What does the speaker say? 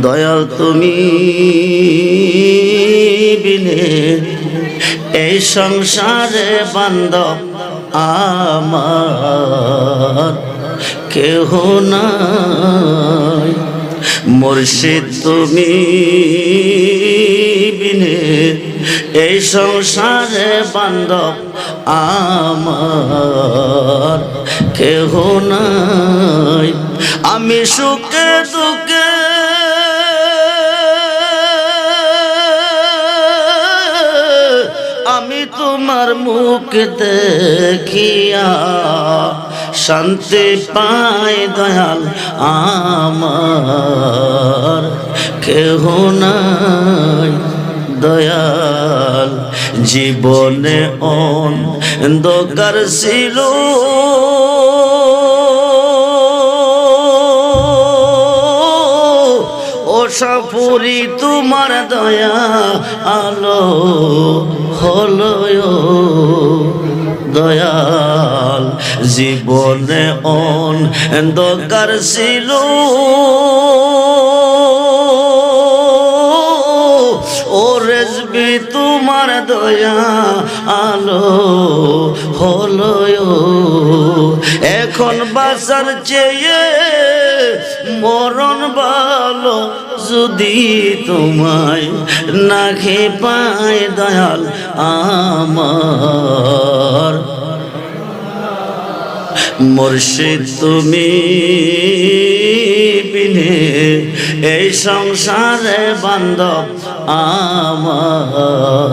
দয়াল তুমি বিনে এই সংসারে বান্ধব আমার কেহ নাই। মুর্শিদ তুমি বিনে এই সংসারে বান্ধব আমার কেহ নাই। আমি সুখে দুঃখে আমি তোমার মুখ দেখিয়া শান্তি পাই দয়াল আমার কেহ নাই। দয়াল জীবনে অন্ধকার ছিল ও সাপুরি তোমার দয়া আলো হলো দয়াল জীবনে অন্ধকার ছিল ও রেজবি তোমার দয়া আলো হলো এখন বাঁচার চেয়ে মরণ ভালো যদি তোমায় না খেয়ে পায় দয়াল আমার। মুর্শিদ তুমি বিনে এই সংসারে বান্ধব আমার।